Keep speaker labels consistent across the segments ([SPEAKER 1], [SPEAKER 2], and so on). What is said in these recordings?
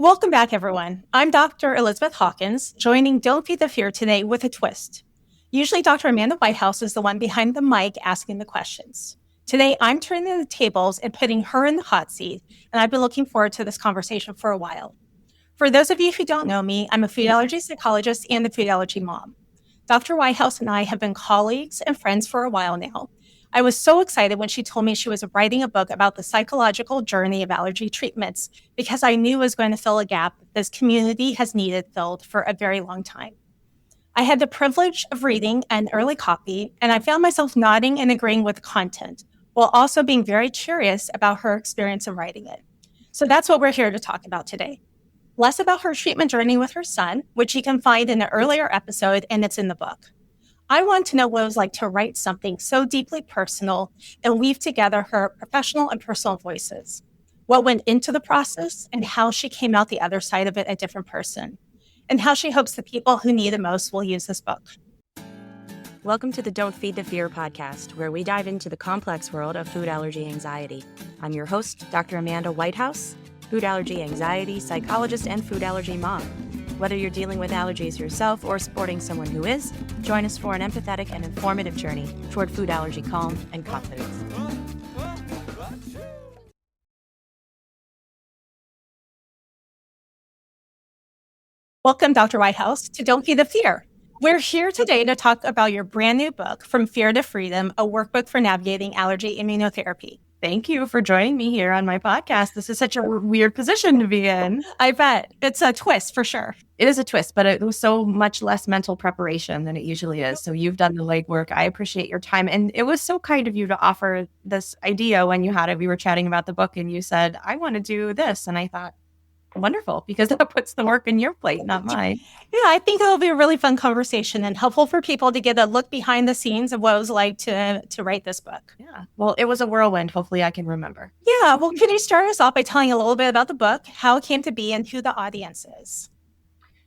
[SPEAKER 1] Welcome back, everyone. I'm Dr. Elizabeth Hawkins, joining Don't Feed the Fear today with a twist. Usually, Dr. Amanda Whitehouse is the one behind the mic asking the questions. Today, I'm turning the tables and putting her in the hot seat, and I've been looking forward to this conversation for a while. For those of you who don't know me, I'm a food allergy psychologist and a food allergy mom. Dr. Whitehouse and I have been colleagues and friends for a while now. I was so excited when she told me she was writing a book about the psychological journey of allergy treatments because I knew it was going to fill a gap this community has needed filled for a very long time. I had the privilege of reading an early copy, and I found myself nodding and agreeing with the content, while also being very curious about her experience in writing it. So that's what we're here to talk about today. Less about her treatment journey with her son, which you can find in an earlier episode, and it's in the book. I want to know what it was like to write something so deeply personal and weave together her professional and personal voices. What went into the process and how she came out the other side of it a different person, and how she hopes the people who need it most will use this book.
[SPEAKER 2] Welcome to the Don't Feed the Fear podcast, where we dive into the complex world of food allergy anxiety. I'm your host, Dr. Amanda Whitehouse, food allergy anxiety psychologist and food allergy mom. Whether you're dealing with allergies yourself or supporting someone who is, join us for an empathetic and informative journey toward food allergy calm and confidence.
[SPEAKER 1] Welcome, Dr. Whitehouse, to Don't Feed the Fear. We're here today to talk about your brand new book, From Fear to Freedom, a workbook for navigating allergy immunotherapy.
[SPEAKER 3] Thank you for joining me here on my podcast. This is such a weird position to be in.
[SPEAKER 1] I bet. It's a twist for sure.
[SPEAKER 3] It is a twist, but it was so much less mental preparation than it usually is. So you've done the legwork. I appreciate your time. And it was so kind of you to offer this idea when you had it. We were chatting about the book and you said, I want to do this. And I thought, wonderful, because that puts the work in your plate, not mine.
[SPEAKER 1] Yeah, I think it'll be a really fun conversation and helpful for people to get a look behind the scenes of what it was like to write this book.
[SPEAKER 3] Yeah, well, it was a whirlwind. Hopefully I can remember.
[SPEAKER 1] Yeah, well, can you start us off by telling a little bit about the book, how it came to be, and who the audience is?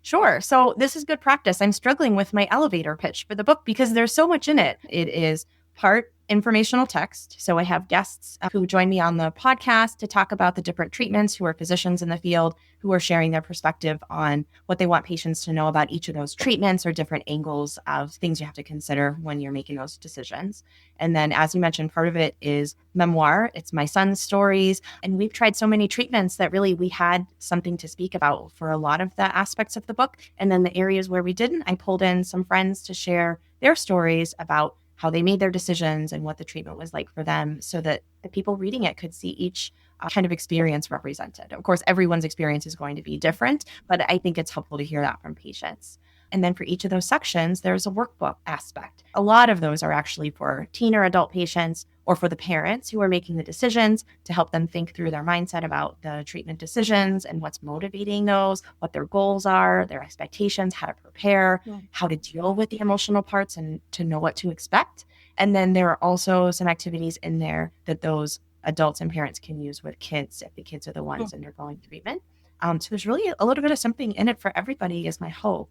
[SPEAKER 3] Sure. So this is good practice. I'm struggling with my elevator pitch for the book because there's so much in it. It is part informational text. So I have guests who join me on the podcast to talk about the different treatments, who are physicians in the field, who are sharing their perspective on what they want patients to know about each of those treatments or different angles of things you have to consider when you're making those decisions. And then, as you mentioned, part of it is memoir. It's my son's stories. And we've tried so many treatments that really we had something to speak about for a lot of the aspects of the book. And then the areas where we didn't, I pulled in some friends to share their stories about how they made their decisions and what the treatment was like for them so that the people reading it could see each kind of experience represented. Of course, everyone's experience is going to be different, but I think it's helpful to hear that from patients. And then for each of those sections, there's a workbook aspect. A lot of those are actually for teen or adult patients or for the parents who are making the decisions to help them think through their mindset about the treatment decisions and what's motivating those, what their goals are, their expectations, how to prepare, how to deal with the emotional parts and to know what to expect. And then there are also some activities in there that those adults and parents can use with kids if the kids are the ones undergoing treatment. So there's really a little bit of something in it for everybody is my hope.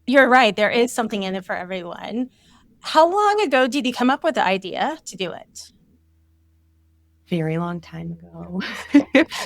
[SPEAKER 1] You're right. There is something in it for everyone. How long ago did you come up with the idea to do it?
[SPEAKER 3] Very long time ago.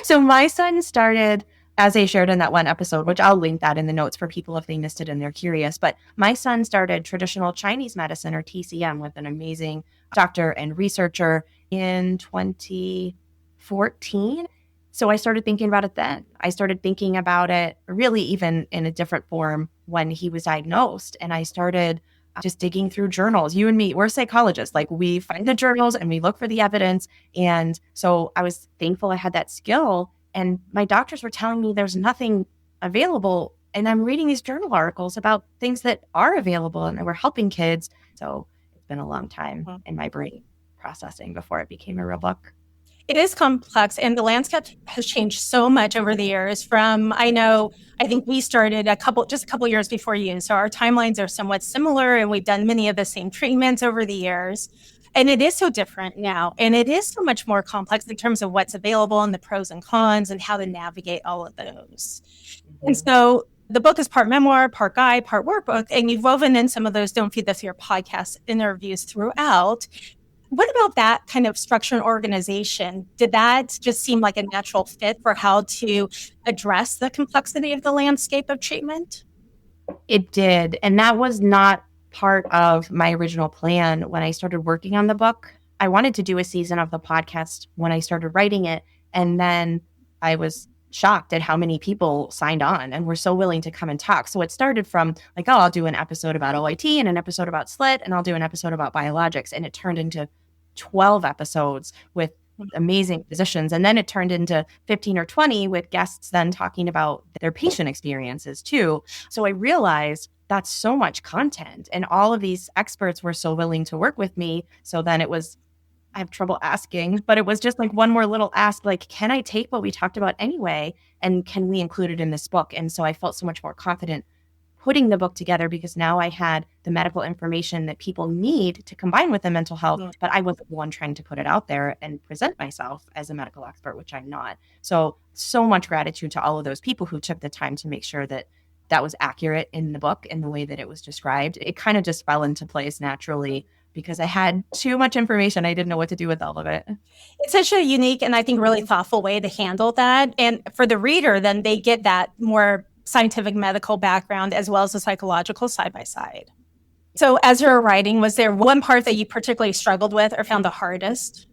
[SPEAKER 3] So my son started, as I shared in that one episode, which I'll link that in the notes for people if they missed it and they're curious, but my son started traditional Chinese medicine or TCM with an amazing doctor and researcher in 2014. So I started thinking about it then. I started thinking about it really even in a different form when he was diagnosed. And I started just digging through journals. You and me, we're psychologists. Like we find the journals and we look for the evidence. And so I was thankful I had that skill. And my doctors were telling me there's nothing available. And I'm reading these journal articles about things that are available and we're helping kids. So it's been a long time in my brain processing before it became a real book.
[SPEAKER 1] It is complex, and the landscape has changed so much over the years. I think we started just a couple years before you, so our timelines are somewhat similar, and we've done many of the same treatments over the years. And it is so different now, and it is so much more complex in terms of what's available and the pros and cons and how to navigate all of those. And so the book is part memoir, part guide, part workbook, and you've woven in some of those Don't Feed the Fear podcast interviews throughout. What about that kind of structure and organization? Did that just seem like a natural fit for how to address the complexity of the landscape of treatment?
[SPEAKER 3] It did. And that was not part of my original plan when I started working on the book. I wanted to do a season of the podcast when I started writing it. And then I was shocked at how many people signed on and were so willing to come and talk. So it started from like, oh, I'll do an episode about OIT and an episode about SLIT, and I'll do an episode about biologics. And it turned into 12 episodes with amazing physicians. And then it turned into 15 or 20 with guests then talking about their patient experiences too. So I realized that's so much content. And all of these experts were so willing to work with me. So then it was, I have trouble asking, but it was just like one more little ask, like, can I take what we talked about anyway? And can we include it in this book? And so I felt so much more confident putting the book together because now I had the medical information that people need to combine with the mental health, but I wasn't the one trying to put it out there and present myself as a medical expert, which I'm not. So much gratitude to all of those people who took the time to make sure that that was accurate in the book in the way that it was described. It kind of just fell into place naturally because I had too much information. I didn't know what to do with all of it.
[SPEAKER 1] It's such a unique and I think really thoughtful way to handle that. And for the reader, then they get that more scientific medical background as well as the psychological side by side. So as you're writing, was there one part that you particularly struggled with or found the hardest?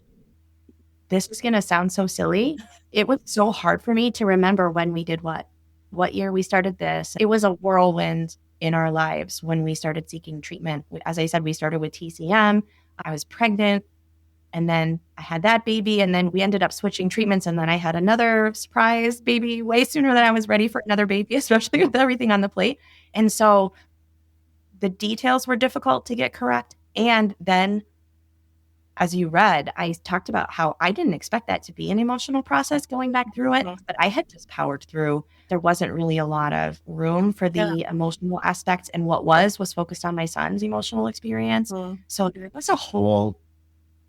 [SPEAKER 3] This is going to sound so silly. It was so hard for me to remember when we did what year we started this. It was a whirlwind in our lives when we started seeking treatment. As I said, we started with TCM. I was pregnant. And then I had that baby, and then we ended up switching treatments. And then I had another surprise baby way sooner than I was ready for another baby, especially with everything on the plate. And so the details were difficult to get correct. And then, as you read, I talked about how I didn't expect that to be an emotional process going back through it, but I had just powered through. There wasn't really a lot of room for the emotional aspects. And what was focused on my son's emotional experience. So there was a whole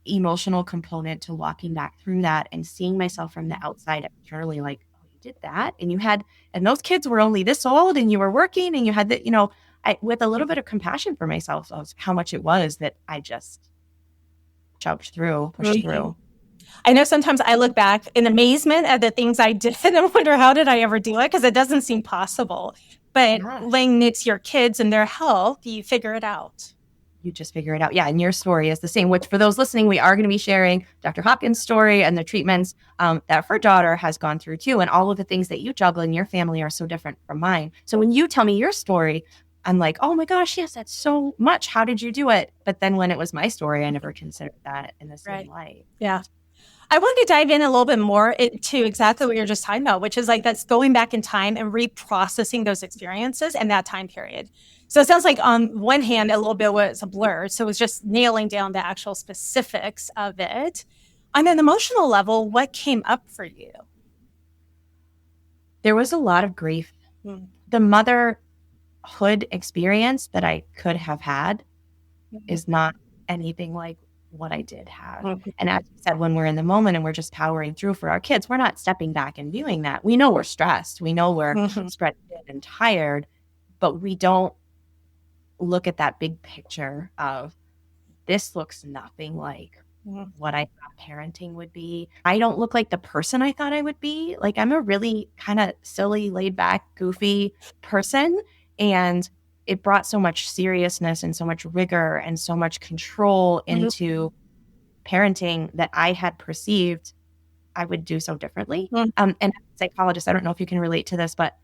[SPEAKER 3] emotional component to walking back through that and seeing myself from the outside externally, like, oh, you did that, and those kids were only this old, and you were working, and you had that, with a little bit of compassion for myself of how much it was that I just pushed through.
[SPEAKER 1] I know sometimes I look back in amazement at the things I did and wonder, how did I ever do it? Because it doesn't seem possible. But laying next to your kids and their health, you figure it out.
[SPEAKER 3] You just figure it out. Yeah. And your story is the same, which for those listening, we are going to be sharing Dr. Hawkins' story and the treatments that her daughter has gone through too. And all of the things that you juggle in your family are so different from mine. So when you tell me your story, I'm like, oh my gosh, yes, that's so much. How did you do it? But then when it was my story, I never considered that in the same light.
[SPEAKER 1] Yeah. I want to dive in a little bit more into exactly what you're just talking about, which is like that's going back in time and reprocessing those experiences and that time period. So it sounds like on one hand, a little bit was a blur. So it was just nailing down the actual specifics of it. On an emotional level, what came up for you?
[SPEAKER 3] There was a lot of grief. The motherhood experience that I could have had is not anything like what I did have. And as you said, when we're in the moment and we're just powering through for our kids, we're not stepping back and viewing that. We know we're stressed. We know we're spread thin and tired, but we don't look at that big picture of this looks nothing like what I thought parenting would be. I don't look like the person I thought I would be. Like, I'm a really kind of silly, laid back, goofy person. And it brought so much seriousness and so much rigor and so much control into parenting that I had perceived I would do so differently. And as a psychologist, I don't know if you can relate to this, but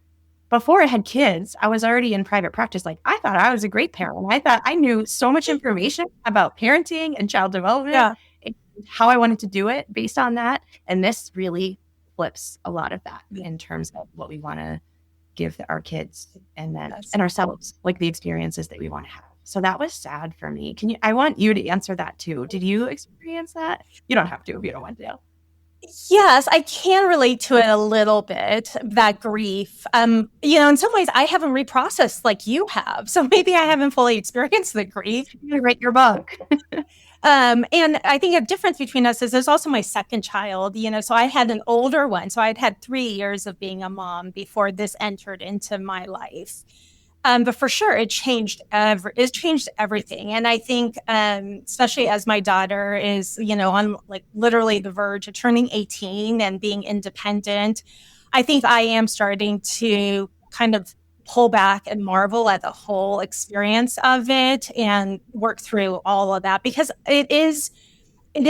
[SPEAKER 3] before I had kids, I was already in private practice. Like, I thought I was a great parent. I thought I knew so much information about parenting and child development and how I wanted to do it based on that. And this really flips a lot of that in terms of what we want to give our kids and ourselves, like the experiences that we want to have. So that was sad for me. I want you to answer that too. Did you experience that? You don't have to if you don't want to.
[SPEAKER 1] Yes, I can relate to it a little bit, that grief. In some ways I haven't reprocessed like you have. So maybe I haven't fully experienced the grief.
[SPEAKER 3] You write your book.
[SPEAKER 1] And I think a difference between us is there's also my second child, so I had an older one. So I'd had 3 years of being a mom before this entered into my life. But for sure, it changed everything. And I think, especially as my daughter is, on like literally the verge of turning 18 and being independent, I think I am starting to kind of pull back and marvel at the whole experience of it and work through all of that, because it is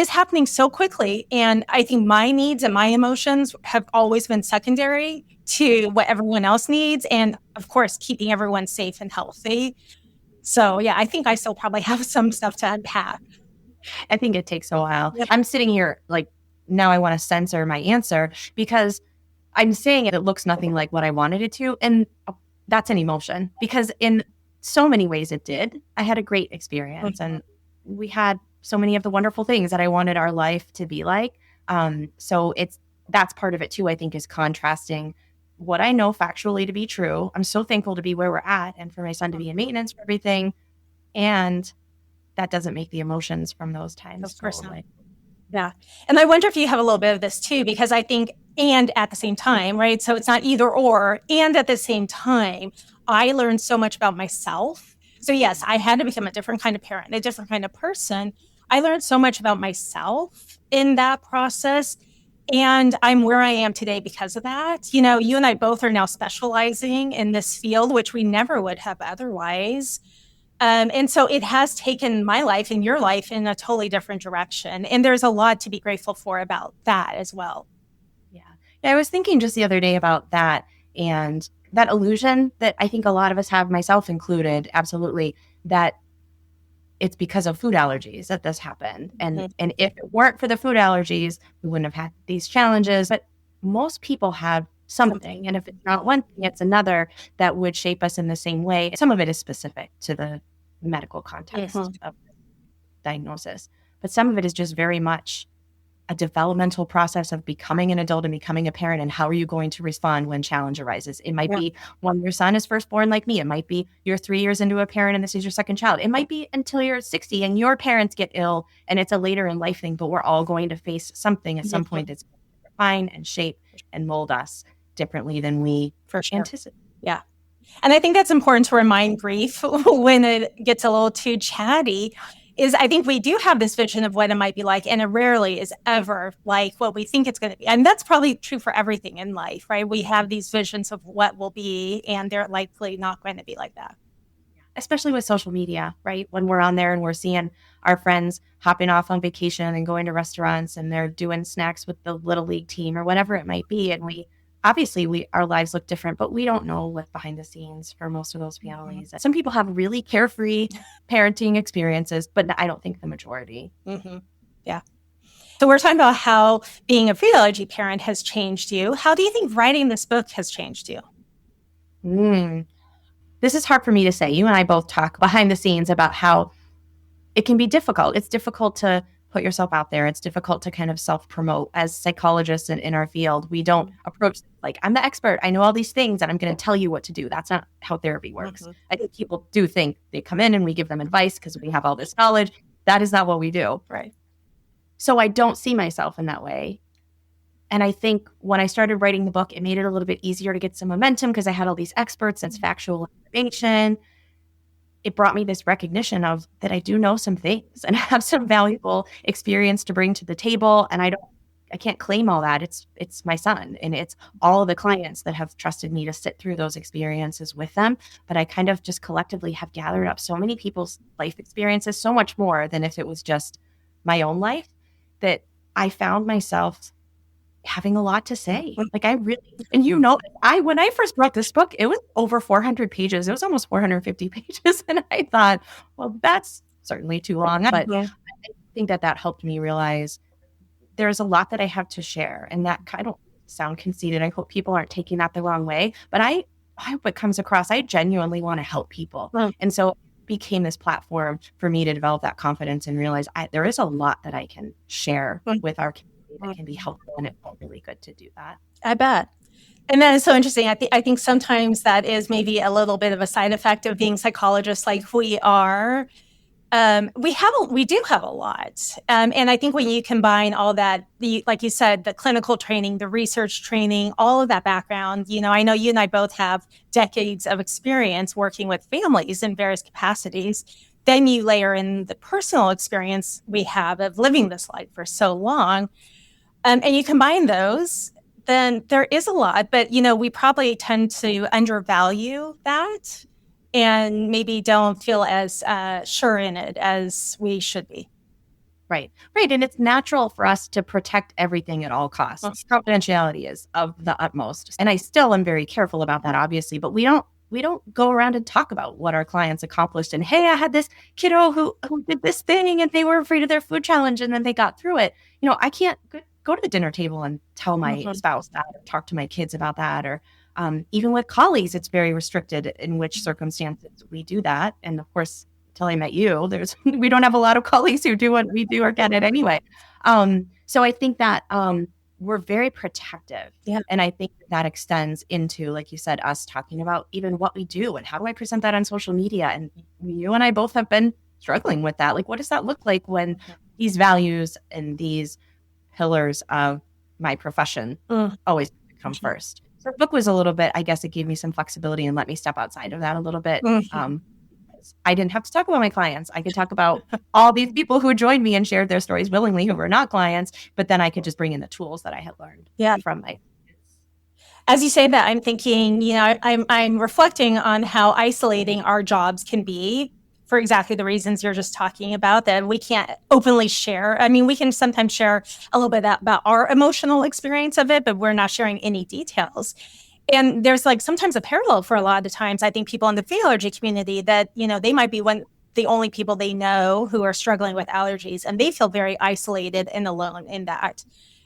[SPEAKER 1] happening so quickly. And I think my needs and my emotions have always been secondary to what everyone else needs. And of course, keeping everyone safe and healthy. So yeah, I think I still probably have some stuff to unpack.
[SPEAKER 3] I think it takes a while.
[SPEAKER 1] Yep.
[SPEAKER 3] I'm sitting here like, now I want to censor my answer because I'm saying it looks nothing like what I wanted it to. And that's an emotion, because in so many ways it did. I had a great experience and we had so many of the wonderful things that I wanted our life to be like. So that's part of it too, I think, is contrasting what I know factually to be true. I'm so thankful to be where we're at and for my son to be in maintenance for everything. And that doesn't make the emotions from those times.
[SPEAKER 1] Of course not. Yeah. And I wonder if you have a little bit of this too, because I think, and at the same time, right? So it's not either or, and at the same time, I learned so much about myself. So yes, I had to become a different kind of parent, a different kind of person. I learned so much about myself in that process. And I'm where I am today because of that. You and I both are now specializing in this field, which we never would have otherwise. And so it has taken my life and your life in a totally different direction. And there's a lot to be grateful for about that as well.
[SPEAKER 3] Yeah. I was thinking just the other day about that and that illusion that I think a lot of us have, myself included, absolutely, that it's because of food allergies that this happened. And and if it weren't for the food allergies, we wouldn't have had these challenges. But most people have something. And if it's not one thing, it's another that would shape us in the same way. Some of it is specific to the medical context of diagnosis, but some of it is just very much a developmental process of becoming an adult and becoming a parent. And how are you going to respond when challenge arises? It might be when your son is first born like me. It might be you're 3 years into a parent and this is your second child. It might be until you're 60 and your parents get ill and it's a later in life thing, but we're all going to face something at some point that's going to define and shape and mold us differently than we anticipate.
[SPEAKER 1] Yeah. And I think that's important to remind grief when it gets a little too chatty, is I think we do have this vision of what it might be like, and it rarely is ever like what we think it's going to be. And that's probably true for everything in life, right? We have these visions of what will be, and they're likely not going to be like that.
[SPEAKER 3] Especially with social media, right? When we're on there and we're seeing our friends hopping off on vacation and going to restaurants and they're doing snacks with the little league team or whatever it might be. And our lives look different, but we don't know what's behind the scenes for most of those families. Some people have really carefree parenting experiences, but I don't think the majority.
[SPEAKER 1] Yeah. So we're talking about how being a food allergy parent has changed you. How do you think writing this book has changed you?
[SPEAKER 3] This is hard for me to say. You and I both talk behind the scenes about how it can be difficult. It's difficult to put yourself out there. It's difficult to kind of self-promote. As psychologists in our field, we don't approach like, I'm the expert. I know all these things and I'm going to tell you what to do. That's not how therapy works. I think people do think they come in and we give them advice because we have all this knowledge. That is not what we do.
[SPEAKER 1] Right.
[SPEAKER 3] So I don't see myself in that way. And I think when I started writing the book, it made it a little bit easier to get some momentum because I had all these experts and factual information. It brought me this recognition of that I do know some things and have some valuable experience to bring to the table. And I can't claim all that. It's my son and it's all of the clients that have trusted me to sit through those experiences with them. But I kind of just collectively have gathered up so many people's life experiences, so much more than if it was just my own life, that I found myself having a lot to say. Like when I first wrote this book, it was over 400 pages. It was almost 450 pages. And I thought, well, that's certainly too long. But I think that helped me realize there's a lot that I have to share. And that I don't sound conceited. I hope people aren't taking that the wrong way. But I hope it comes across. I genuinely want to help people. And so it became this platform for me to develop that confidence and realize there is a lot that I can share with our community that can be helpful, and it felt really good to do that.
[SPEAKER 1] I bet. And that is so interesting. I think sometimes that is maybe a little bit of a side effect of being psychologists like we are. We do have a lot. And I think when you combine all that, like you said, the clinical training, the research training, all of that background, I know you and I both have decades of experience working with families in various capacities. Then you layer in the personal experience we have of living this life for so long. And you combine those, then there is a lot, but we probably tend to undervalue that and maybe don't feel as sure in it as we should be.
[SPEAKER 3] Right. Right. And it's natural for us to protect everything at all costs. Confidentiality is of the utmost. And I still am very careful about that, obviously, but we don't go around and talk about what our clients accomplished. And hey, I had this kiddo who did this thing and they were afraid of their food challenge and then they got through it. I can't go to the dinner table and tell my spouse that or talk to my kids about that. Or even with colleagues, it's very restricted in which circumstances we do that. And of course, until I met you, we don't have a lot of colleagues who do what we do or get it anyway. So I think that we're very protective.
[SPEAKER 1] Yeah.
[SPEAKER 3] And I think that extends into, like you said, us talking about even what we do and how do I present that on social media. And you and I both have been struggling with that. Like, what does that look like when these values and these pillars of my profession always come first? So the book was a little bit, I guess it gave me some flexibility and let me step outside of that a little bit. I didn't have to talk about my clients. I could talk about all these people who joined me and shared their stories willingly who were not clients, but then I could just bring in the tools that I had learned from my.
[SPEAKER 1] As you say that, I'm thinking, I'm reflecting on how isolating our jobs can be for exactly the reasons you're just talking about, that we can't openly share. I mean, we can sometimes share a little bit about our emotional experience of it, but we're not sharing any details. And there's sometimes a parallel for a lot of the times, I think people in the food allergy community that, they might be the only people they know who are struggling with allergies, and they feel very isolated and alone in that.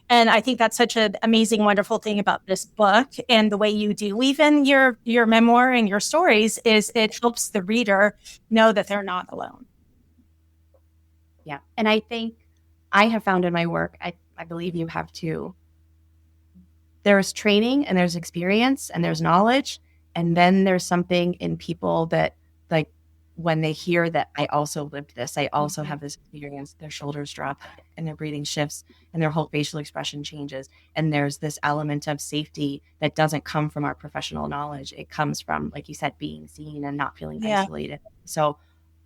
[SPEAKER 1] And I think that's such an amazing, wonderful thing about this book and the way you do weave in your memoir and your stories is it helps the reader know that they're not alone.
[SPEAKER 3] Yeah. And I think I have found in my work, I believe you have too, there's training and there's experience and there's knowledge. And then there's something in people that when they hear that I also lived this, I also have this experience, their shoulders drop and their breathing shifts and their whole facial expression changes. And there's this element of safety that doesn't come from our professional knowledge. It comes from, like you said, being seen and not feeling isolated. So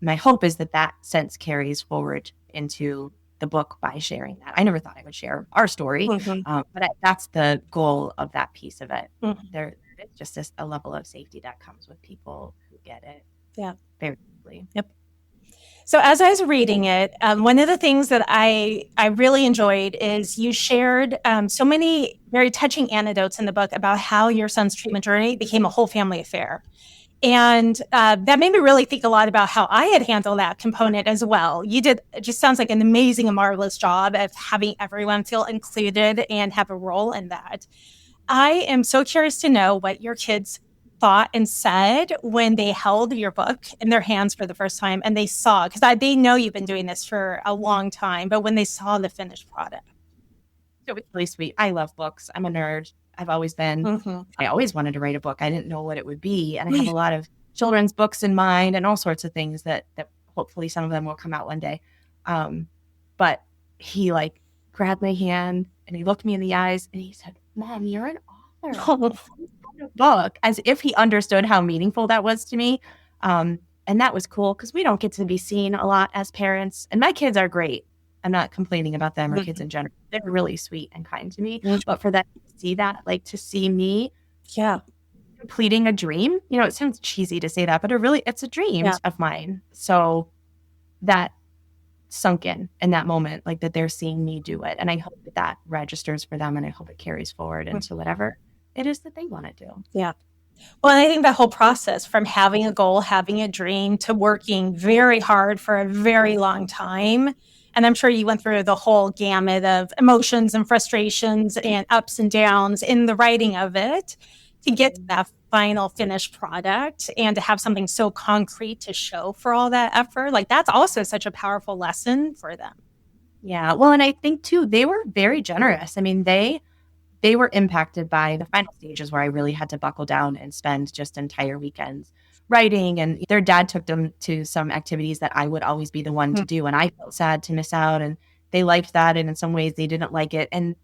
[SPEAKER 3] my hope is that sense carries forward into the book by sharing that. I never thought I would share our story, but that's the goal of that piece of it. There is just a level of safety that comes with people who get it.
[SPEAKER 1] Yeah.
[SPEAKER 3] Very deeply.
[SPEAKER 1] Yep. So as I was reading it, one of the things that I really enjoyed is you shared so many very touching anecdotes in the book about how your son's treatment journey became a whole family affair. And that made me really think a lot about how I had handled that component as well. It just sounds like an amazing and marvelous job of having everyone feel included and have a role in that. I am so curious to know what your kids thought and said when they held your book in their hands for the first time and they saw, because they know you've been doing this for a long time, but when they saw the finished product.
[SPEAKER 3] So it's really sweet. I love books. I'm a nerd. I've always been. I always wanted to write a book. I didn't know what it would be. And I have a lot of children's books in mind and all sorts of things that hopefully some of them will come out one day. But he grabbed my hand and he looked me in the eyes and he said, "Mom, you're an author." Book, as if he understood how meaningful that was to me. And that was cool because we don't get to be seen a lot as parents. And my kids are great. I'm not complaining about them or kids in general. They're really sweet and kind to me. But for them to see that, to see me completing a dream, it sounds cheesy to say that, but it's a dream of mine. So that sunk in that moment, that they're seeing me do it. And I hope that registers for them and I hope it carries forward into whatever it is that they want to do.
[SPEAKER 1] Yeah. Well, and I think that whole process from having a goal, having a dream to working very hard for a very long time. And I'm sure you went through the whole gamut of emotions and frustrations and ups and downs in the writing of it to get to that final finished product and to have something so concrete to show for all that effort. That's also such a powerful lesson for them.
[SPEAKER 3] Yeah. Well, and I think too, they were very generous. I mean, they were impacted by the final stages where I really had to buckle down and spend just entire weekends writing, and their dad took them to some activities that I would always be the one to do. And I felt sad to miss out, and they liked that. And in some ways they didn't like it. And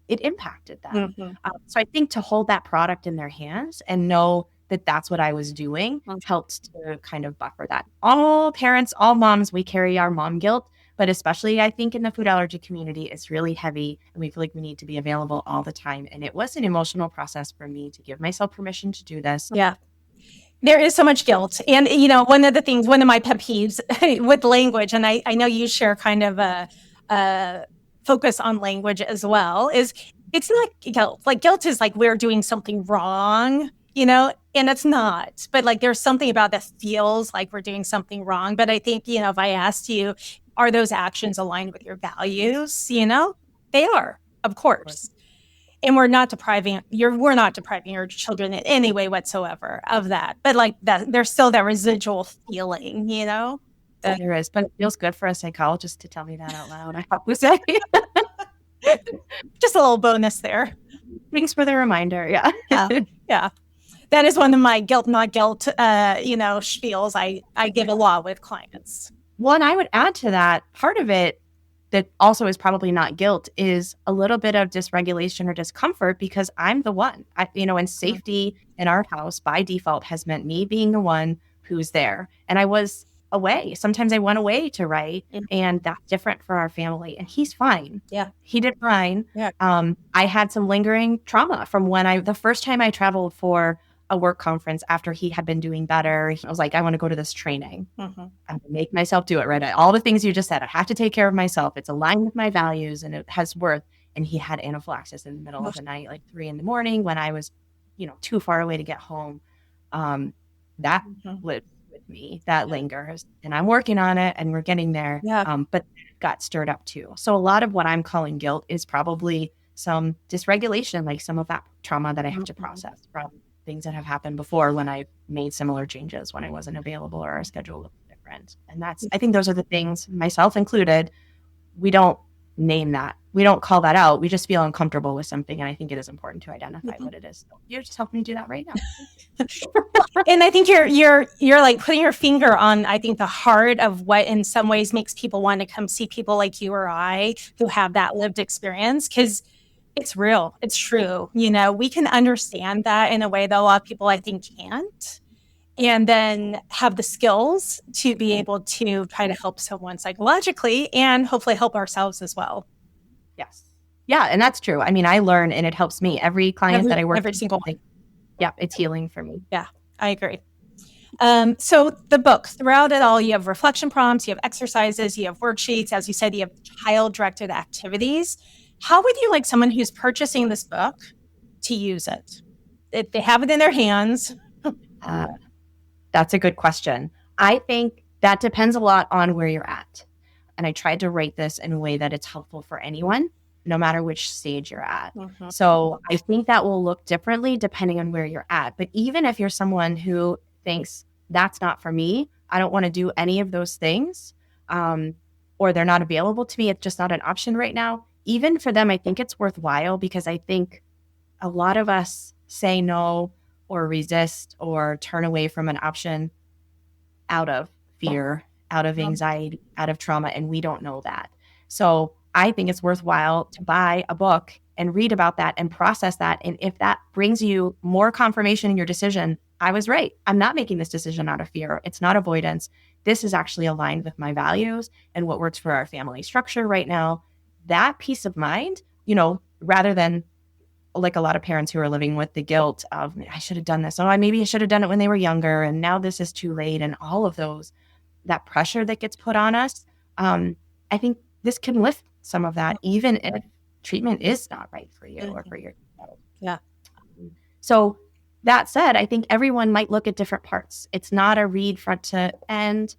[SPEAKER 3] it impacted them. So I think to hold that product in their hands and know that that's what I was doing helped to kind of buffer that. All parents, all moms, we carry our mom guilt, but especially I think in the food allergy community, it's really heavy and we feel like we need to be available all the time. And it was an emotional process for me to give myself permission to do this.
[SPEAKER 1] Yeah. There is so much guilt. And, one of my pet peeves with language, and I know you share kind of a focus on language as well, is it's not guilt. Like guilt is like we're doing something wrong, and it's not. But like there's something about that feels like we're doing something wrong. But I think, if I asked you, are those actions aligned with your values? They are, of course. And we're not depriving your children in any way whatsoever of that. But like that, there's still that residual feeling,
[SPEAKER 3] There is, but it feels good for a psychologist to tell me that out loud, I have to say.
[SPEAKER 1] Just a little bonus there.
[SPEAKER 3] Thanks for the reminder. Yeah.
[SPEAKER 1] Yeah. That is one of my guilt, not guilt, spiels I give a lot with clients.
[SPEAKER 3] Well, and I would add to that, part of it that also is probably not guilt is a little bit of dysregulation or discomfort because I'm the one, and safety in our house by default has meant me being the one who's there. And I was away. Sometimes I went away to write, and that's different for our family. And he's fine.
[SPEAKER 1] Yeah.
[SPEAKER 3] He did fine.
[SPEAKER 1] Yeah.
[SPEAKER 3] I had some lingering trauma from the first time I traveled for a work conference after he had been doing better. I was like, I want to go to this training. I'm going to make myself do it, right? All the things you just said, I have to take care of myself. It's aligned with my values and it has worth. And he had anaphylaxis in the middle of the night, like 3 a.m. when I was, too far away to get home. That lived with me, that lingers, and I'm working on it and we're getting there.
[SPEAKER 1] Yeah.
[SPEAKER 3] But it got stirred up too. So a lot of what I'm calling guilt is probably some dysregulation, like some of that trauma that I have to process from things that have happened before when I made similar changes when I wasn't available or our schedule was different. And I think those are the things, myself included, we don't name that. We don't call that out. We just feel uncomfortable with something. And I think it is important to identify what it is. So you're just helping me do that right now.
[SPEAKER 1] And I think you're like putting your finger on, I think, the heart of what in some ways makes people want to come see people like you or I who have that lived experience. Because it's real. It's true. We can understand that in a way that a lot of people, I think, can't. And then have the skills to be able to try to help someone psychologically and hopefully help ourselves as well.
[SPEAKER 3] Yes. Yeah. And that's true. I mean, I learn and it helps me. Every client that I work with.
[SPEAKER 1] Every single one.
[SPEAKER 3] Yeah. It's healing for me.
[SPEAKER 1] Yeah, I agree. So the book, throughout it all, you have reflection prompts, you have exercises, you have worksheets. As you said, you have child-directed activities. How would you like someone who's purchasing this book to use it? If they have it in their hands.
[SPEAKER 3] That's a good question. I think that depends a lot on where you're at. And I tried to rate this in a way that it's helpful for anyone, no matter which stage you're at. So I think that will look differently depending on where you're at. But even if you're someone who thinks that's not for me, I don't want to do any of those things, or they're not available to me, it's just not an option right now. Even for them, I think it's worthwhile because I think a lot of us say no or resist or turn away from an option out of fear, out of anxiety, out of trauma, and we don't know that. So I think it's worthwhile to buy a book and read about that and process that. And if that brings you more confirmation in your decision, I was right. I'm not making this decision out of fear. It's not avoidance. This is actually aligned with my values and what works for our family structure right now. That peace of mind, rather than like a lot of parents who are living with the guilt of, I should have done this. Oh, maybe I should have done it when they were younger. And now this is too late. And all of that pressure that gets put on us. I think this can lift some of that, even if treatment is not right for you or for your child.
[SPEAKER 1] Yeah.
[SPEAKER 3] So that said, I think everyone might look at different parts. It's not a read front to end.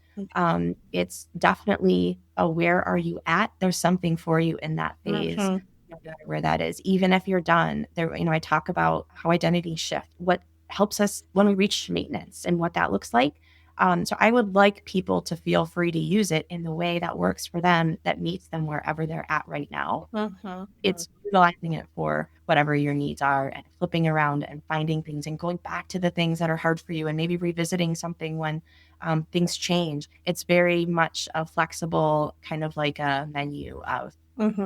[SPEAKER 3] It's definitely a where are you at? There's something for you in that phase, no matter where that is. Even if you're done, there, I talk about how identities shift, what helps us when we reach maintenance and what that looks like. So I would like people to feel free to use it in the way that works for them, that meets them wherever they're at right now. It's utilizing it for whatever your needs are and flipping around and finding things and going back to the things that are hard for you and maybe revisiting something when things change. It's very much a flexible kind of like a menu of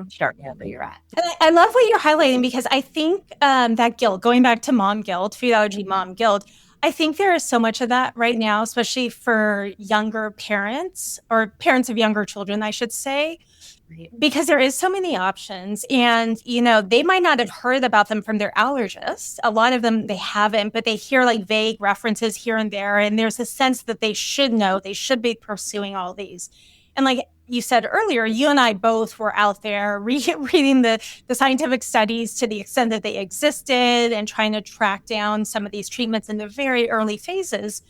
[SPEAKER 3] start wherever you're at.
[SPEAKER 1] And I love what you're highlighting, because I think that guilt, going back to mom guilt, food allergy mom guilt, I think there is so much of that right now, especially for younger parents or parents of younger children, I should say, because there is so many options, and, they might not have heard about them from their allergist. A lot of them, they haven't, but they hear like vague references here and there. And there's a sense that they should know, they should be pursuing all these. And like you said earlier, you and I both were out there reading the scientific studies to the extent that they existed and trying to track down some of these treatments in the very early phases.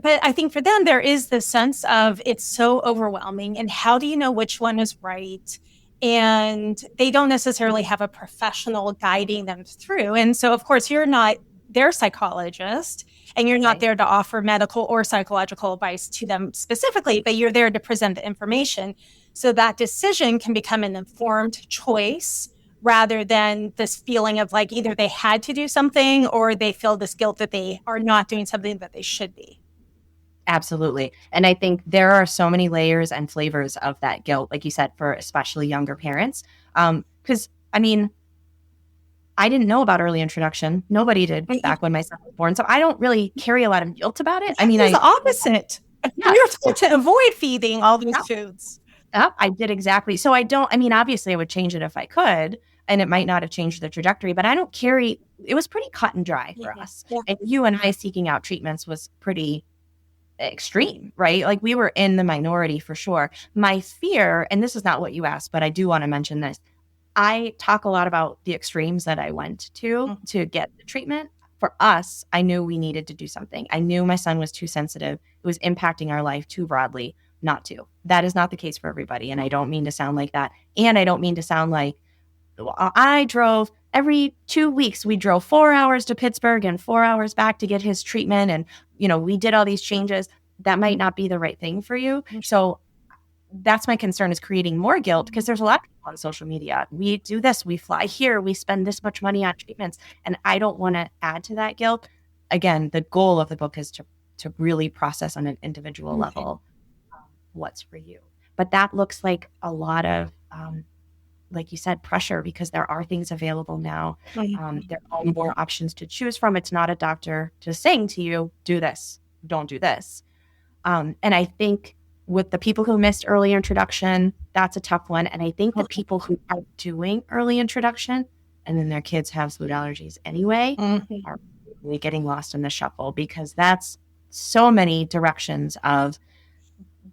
[SPEAKER 1] But I think for them, there is this sense of it's so overwhelming. And how do you know which one is right? And they don't necessarily have a professional guiding them through. And so, of course, you're not their psychologist, and you're not there to offer medical or psychological advice to them specifically, but you're there to present the information. So that decision can become an informed choice rather than this feeling of like either they had to do something or they feel this guilt that they are not doing something that they should be.
[SPEAKER 3] Absolutely. And I think there are so many layers and flavors of that guilt, like you said, for especially younger parents. Because, I didn't know about early introduction. Nobody did back when my son was born. So I don't really carry a lot of guilt about it.
[SPEAKER 1] It's the opposite. Yeah. You're supposed to avoid feeding all these foods.
[SPEAKER 3] I did exactly. So obviously I would change it if I could, and it might not have changed the trajectory, but I don't carry, it was pretty cut and dry for us. Yeah. And you and I seeking out treatments was pretty extreme, right? Like we were in the minority for sure. My fear, and this is not what you asked, but I do want to mention this. I talk a lot about the extremes that I went to get the treatment. For us, I knew we needed to do something. I knew my son was too sensitive. It was impacting our life too broadly not to. That is not the case for everybody. And I don't mean to sound like that. And I don't mean to sound like I drove every 2 weeks. We drove 4 hours to Pittsburgh and 4 hours back to get his treatment. And, we did all these changes. That might not be the right thing for you. So that's my concern, is creating more guilt, because there's a lot of people on social media. We do this, we fly here, we spend this much money on treatments. And I don't want to add to that guilt. Again, the goal of the book is to really process on an individual level what's for you. But that looks like a lot of, like you said, pressure, because there are things available now. There are more options to choose from. It's not a doctor just saying to you, do this, don't do this. And I think with the people who missed early introduction, that's a tough one. And I think the people who are doing early introduction and then their kids have food allergies anyway are really getting lost in the shuffle, because that's so many directions of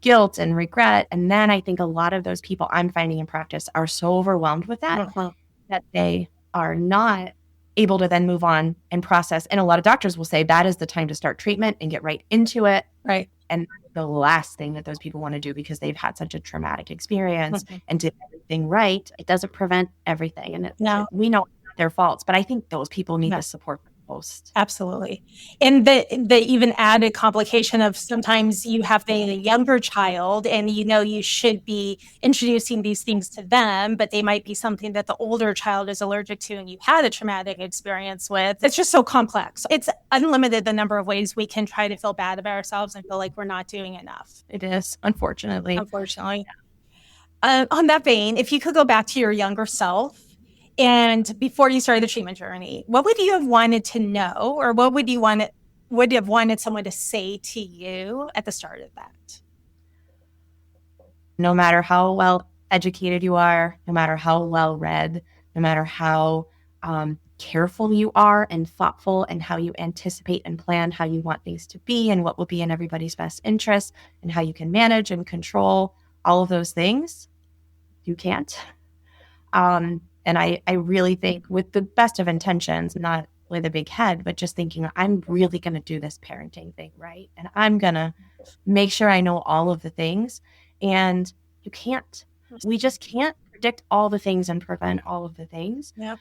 [SPEAKER 3] guilt and regret. And then I think a lot of those people I'm finding in practice are so overwhelmed with that that they are not able to then move on and process. And a lot of doctors will say that is the time to start treatment and get right into it.
[SPEAKER 1] Right.
[SPEAKER 3] And the last thing that those people want to do, because they've had such a traumatic experience and did everything right, it doesn't prevent everything. And we know it's not their faults, but I think those people need the support most.
[SPEAKER 1] Absolutely. And the even added complication of sometimes you have a younger child and you should be introducing these things to them, but they might be something that the older child is allergic to and you had a traumatic experience with. It's just so complex. It's unlimited the number of ways we can try to feel bad about ourselves and feel like we're not doing enough.
[SPEAKER 3] It is, unfortunately.
[SPEAKER 1] On that vein, if you could go back to your younger self, and before you started the treatment journey, what would you have wanted to know, or what would you have wanted someone to say to you at the start of that?
[SPEAKER 3] No matter how well educated you are, no matter how well read, no matter how careful you are and thoughtful, and how you anticipate and plan how you want things to be and what will be in everybody's best interest, and how you can manage and control all of those things, you can't. And I really think, with the best of intentions, not with a big head, but just thinking, I'm really going to do this parenting thing right. And I'm going to make sure I know all of the things. And you can't. We just can't predict all the things and prevent all of the things.
[SPEAKER 1] Yep.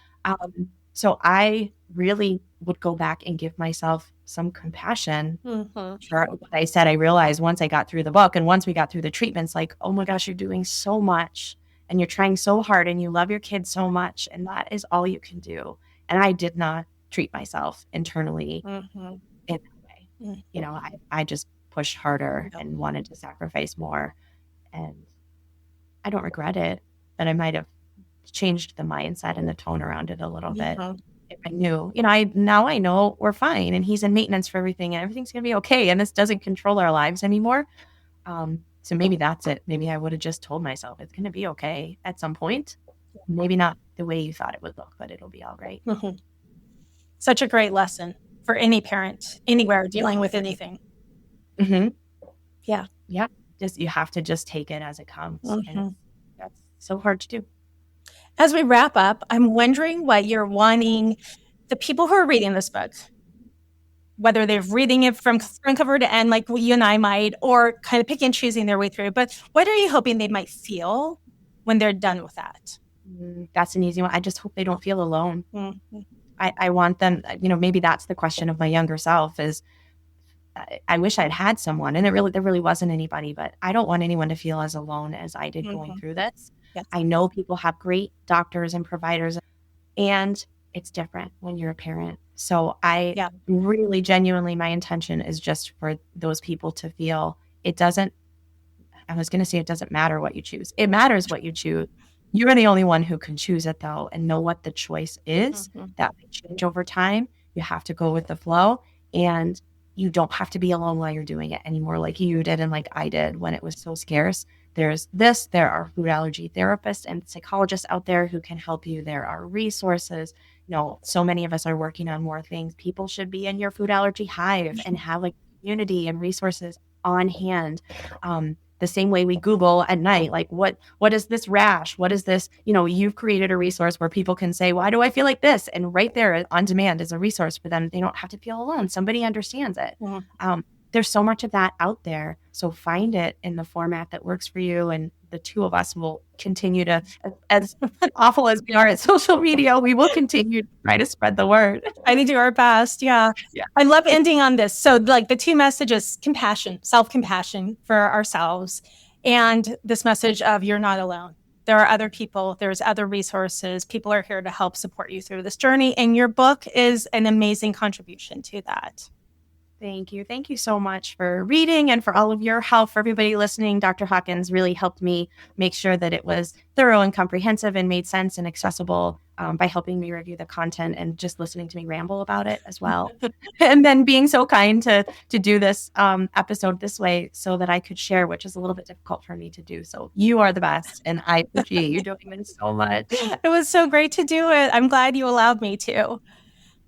[SPEAKER 3] So I really would go back and give myself some compassion
[SPEAKER 1] Mm-hmm.
[SPEAKER 3] for what I said. I realized once I got through the book and once we got through the treatments, like, oh my gosh, you're doing so much and you're trying so hard and you love your kids so much. And that is all you can do. And I did not treat myself internally
[SPEAKER 1] Mm-hmm.
[SPEAKER 3] in that way.
[SPEAKER 1] Mm-hmm.
[SPEAKER 3] You know, I just pushed harder
[SPEAKER 1] Yep.
[SPEAKER 3] and wanted to sacrifice more. And I don't regret it, but I might have changed the mindset and the tone around it a little bit.
[SPEAKER 1] Mhm.
[SPEAKER 3] If I knew, you know, I know we're fine and he's in maintenance for everything and everything's going to be okay. And this doesn't control our lives anymore. So maybe that's it. Maybe I would have just told myself it's going to be okay at some point. Maybe not the way you thought it would look, but it'll be all right.
[SPEAKER 1] Mhm. Such a great lesson for any parent anywhere dealing with anything.
[SPEAKER 3] Mm-hmm.
[SPEAKER 1] Yeah.
[SPEAKER 3] Yeah. Just, you have to just take it as it comes.
[SPEAKER 1] Mhm.
[SPEAKER 3] And that's so hard to do.
[SPEAKER 1] As we wrap up, I'm wondering what you're wanting the people who are reading this book, whether they're reading it from front cover to end, like you and I might, or kind of picking and choosing their way through. But what are you hoping they might feel when they're done with that?
[SPEAKER 3] That's an easy one. I just hope they don't feel alone.
[SPEAKER 1] Mm-hmm.
[SPEAKER 3] I want them, you know, maybe that's the question of my younger self is I wish I'd had someone, and there really wasn't anybody, but I don't want anyone to feel as alone as I did going through this.
[SPEAKER 1] Yes.
[SPEAKER 3] I know people have great doctors and providers, and it's different when you're a parent. So I really genuinely, my intention is just for those people to feel it doesn't matter what you choose. It matters what you choose. You're the only one who can choose it though, and know what the choice is. That may change over time. You have to go with the flow, and you don't have to be alone while you're doing it anymore, like you did and like I did when it was so scarce. There are food allergy therapists and psychologists out there who can help you. There are resources. You know, so many of us are working on more things. People should be in your food allergy hive and have like community and resources on hand. The same way we Google at night, like what is this rash? What is this? You know, you've created a resource where people can say, why do I feel like this? And right there on demand is a resource for them. They don't have to feel alone. Somebody understands it. There's so much of that out there. So find it in the format that works for you. And the two of us will continue to, as awful as we are at social media, we will continue to try to spread the word.
[SPEAKER 1] I need to do our best. Yeah. I love ending on this. So like the two messages, compassion, self-compassion for ourselves, and this message of you're not alone. There are other people, there's other resources. People are here to help support you through this journey. And your book is an amazing contribution to that.
[SPEAKER 3] Thank you. Thank you so much for reading and for all of your help. For everybody listening, Dr. Hawkins really helped me make sure that it was thorough and comprehensive and made sense and accessible by helping me review the content and just listening to me ramble about it as well. And then being so kind to do this episode this way so that I could share, which is a little bit difficult for me to do. So you are the best. And I appreciate you doing this so much.
[SPEAKER 1] It was so great to do it. I'm glad you allowed me to.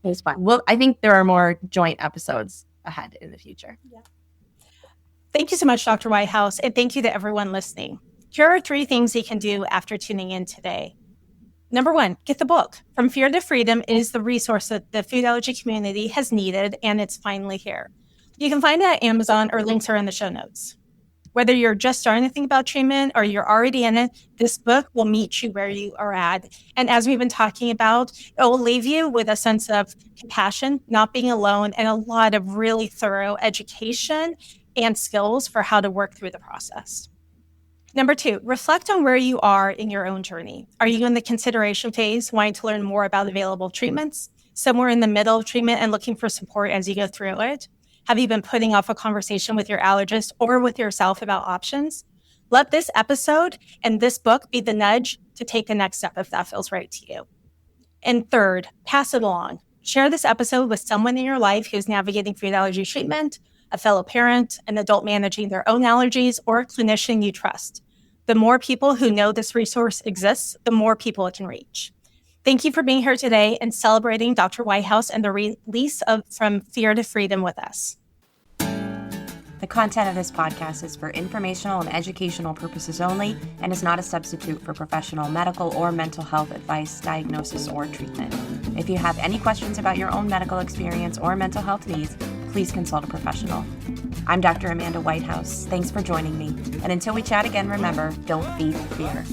[SPEAKER 3] It was fun. Well, I think there are more joint episodes ahead in the future.
[SPEAKER 1] Yeah. Thank you so much, Dr. Whitehouse, and thank you to everyone listening. Here are 3 things you can do after tuning in today. Number 1, get the book. From Fear to Freedom is the resource that the food allergy community has needed, and it's finally here. You can find it at Amazon, or links are in the show notes. Whether you're just starting to think about treatment or you're already in it, this book will meet you where you are at. And as we've been talking about, it will leave you with a sense of compassion, not being alone, and a lot of really thorough education and skills for how to work through the process. Number 2, reflect on where you are in your own journey. Are you in the consideration phase, wanting to learn more about available treatments? Somewhere in the middle of treatment and looking for support as you go through it? Have you been putting off a conversation with your allergist or with yourself about options? Let this episode and this book be the nudge to take the next step if that feels right to you. And 3rd, pass it along. Share this episode with someone in your life who's navigating food allergy treatment, a fellow parent, an adult managing their own allergies, or a clinician you trust. The more people who know this resource exists, the more people it can reach. Thank you for being here today and celebrating Dr. Whitehouse and the release of From Fear to Freedom with us.
[SPEAKER 2] The content of this podcast is for informational and educational purposes only and is not a substitute for professional medical or mental health advice, diagnosis, or treatment. If you have any questions about your own medical experience or mental health needs, please consult a professional. I'm Dr. Amanda Whitehouse. Thanks for joining me. And until we chat again, remember, don't feed fear.